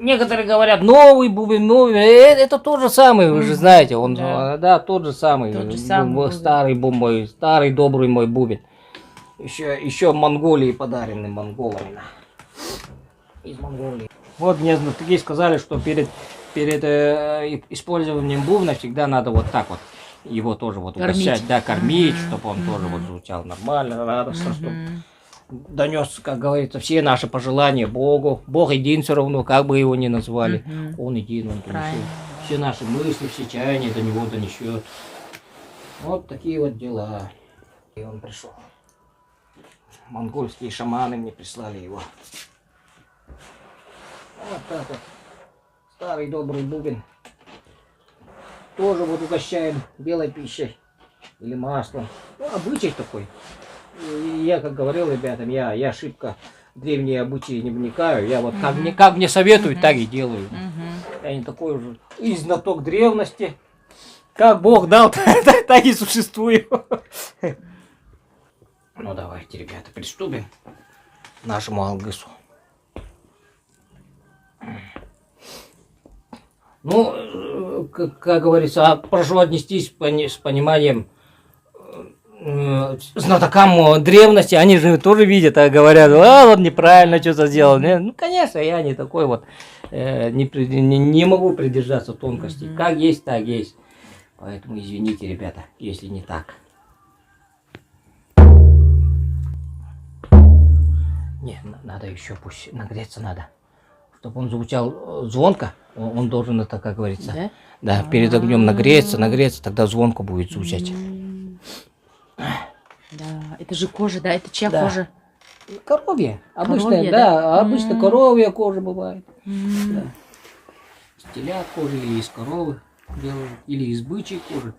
некоторые говорят, новый бубен, новый. Это тот же самый, вы же знаете. Он, да, тот же самый. Тот же самый старый мой, старый добрый мой бубен. Еще в Монголии подаренный монголами. Из Монголии. Вот мне знатоки сказали, что перед использованием бубна всегда надо вот так вот его тоже вот угощать, да, кормить, чтобы он тоже вот звучал нормально, радостно, чтобы донес, как говорится, все наши пожелания Богу. Бог един все равно, как бы его ни назвали. Он един, он донесет. Все наши мысли, все чаяния до него донесет. Вот такие вот дела. И он пришел. Монгольские шаманы мне прислали его. Вот так вот. Старый добрый бубен. Тоже вот угощаем белой пищей. Или маслом. Ну, обычай такой. И я, как говорил ребятам, я шибко в древние обычаи не вникаю. Я вот как мне советуют, так и делаю. Я не такой уже и знаток древности. Как Бог дал, так и существую. Ну давайте, ребята, приступим к нашему алгысу. Ну, как говорится, прошу отнестись с пониманием знатокам древности. Они же тоже видят, а говорят, вот неправильно что-то сделал. Ну, конечно, я не такой вот, не могу придержаться тонкостей. Как есть, так есть. Поэтому извините, ребята, если не так. Не, надо еще, пусть нагреться надо. Чтобы он звучал звонко, он должен это, как говорится, да, перед огнем нагреться, тогда звонко будет звучать. Да, это же кожа, да, это чья кожа? Коровья, обычная, да, обычно коровья кожа бывает. Да. Из телят кожи или из коровы делают, или из бычьей кожи.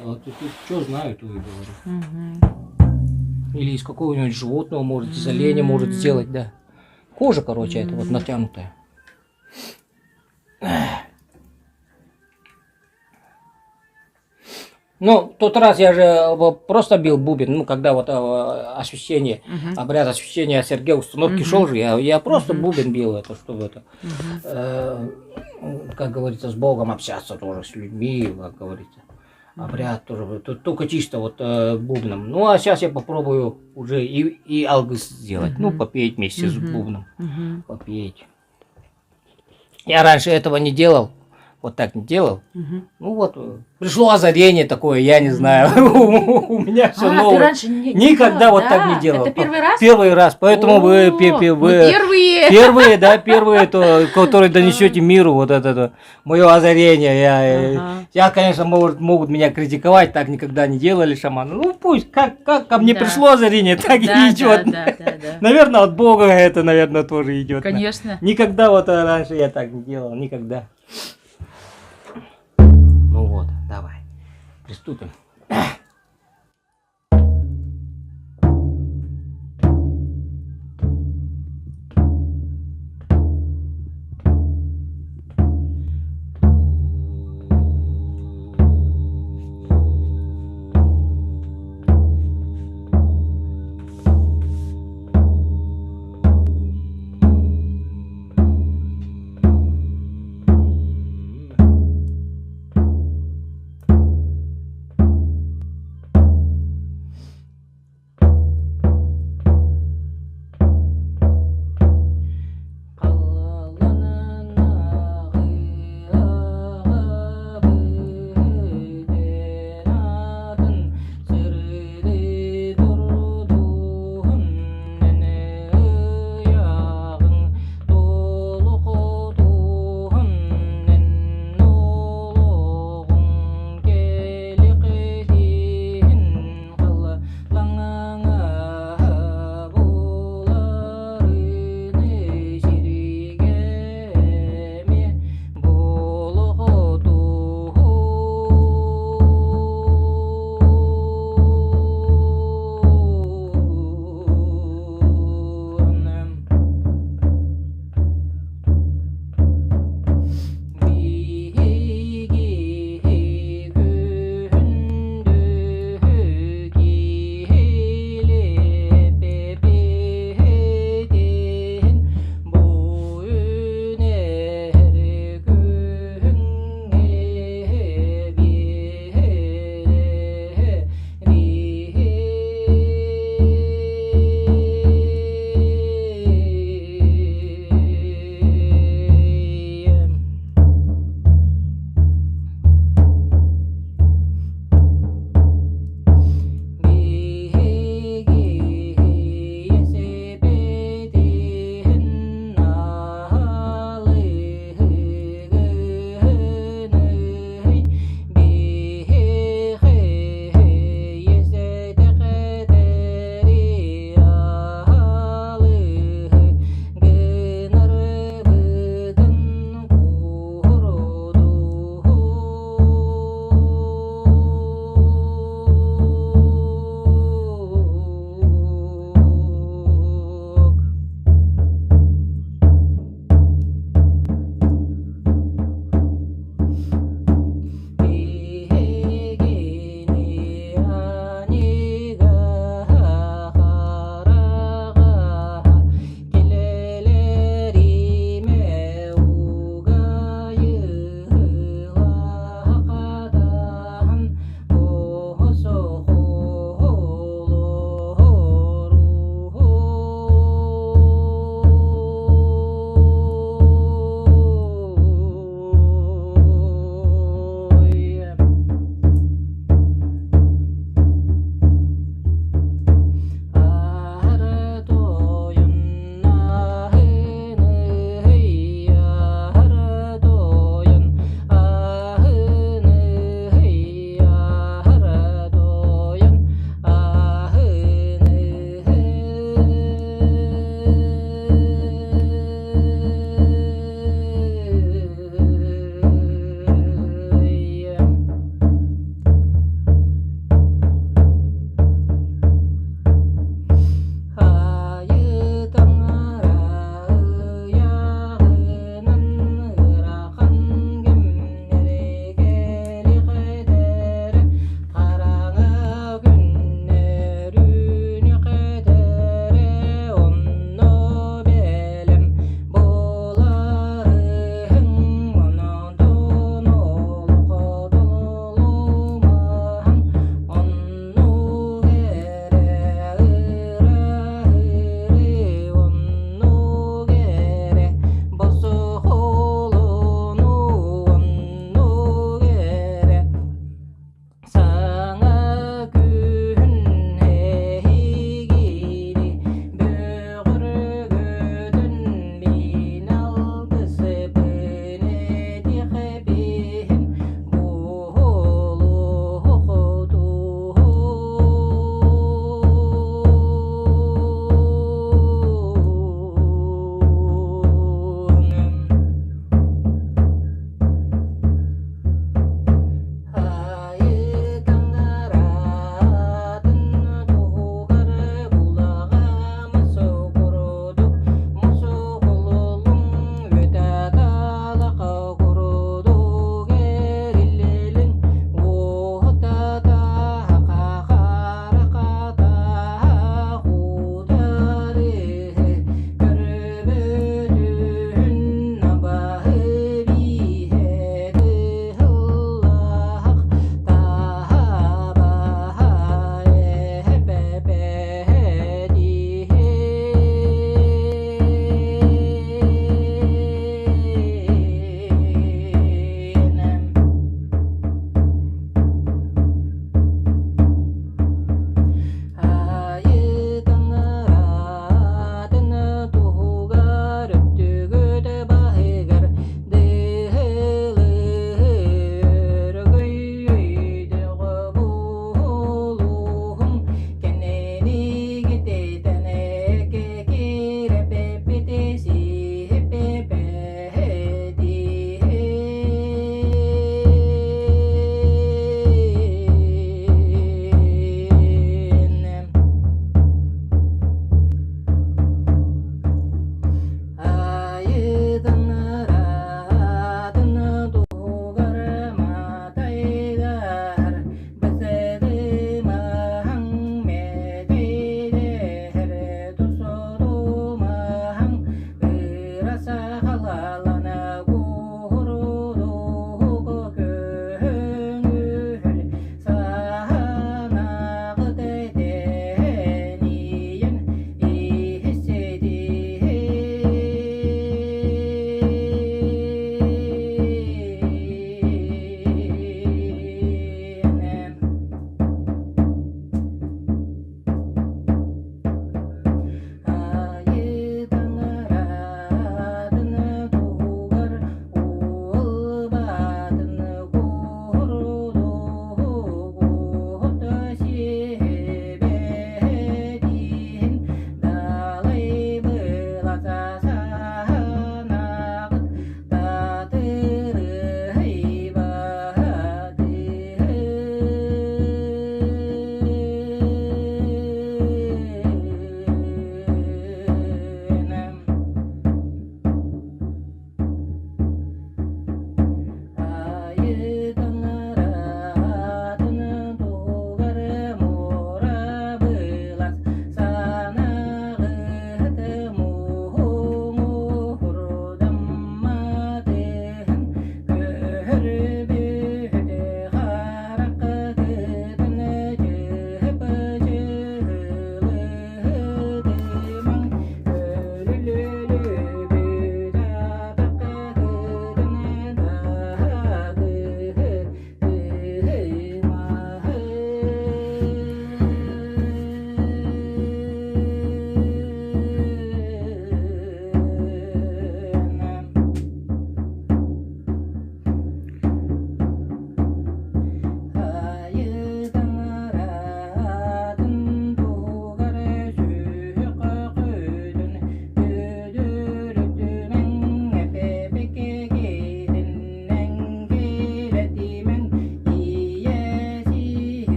Вот тут что знаю, то и говорю. Или из какого-нибудь животного, может, из оленя может сделать, да. Кожа, короче, это вот натянутая. Ну, в тот раз я же просто бил бубен, ну, когда вот освящение, обряд освящения Сергея установки шел же, я просто бубен бил, это, чтобы это, как говорится, с Богом общаться тоже, с людьми, как говорится. Обряд тоже, только чисто вот бубном. Ну, а сейчас я попробую уже и алгыс сделать. Ну, попеть вместе с бубном. Попеть. Я раньше этого не делал. Вот так не делал. Ну вот, пришло озарение такое, я не знаю. У меня все новое. Ты раньше никогда вот так не делал. Это первый раз? Первый раз. Поэтому вы первые. Первые, да, первые, которые донесете миру вот это мое озарение. Я, конечно, могут меня критиковать, так никогда не делали шаманы. Ну пусть, как ко мне пришло озарение, так и идет. Наверное, от Бога это, наверное, тоже идет. Конечно. Никогда вот раньше я так не делал, никогда. Ну вот, давай, приступим.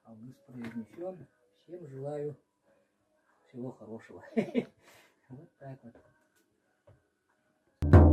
Август произнесен. Всем желаю всего хорошего. Вот так вот.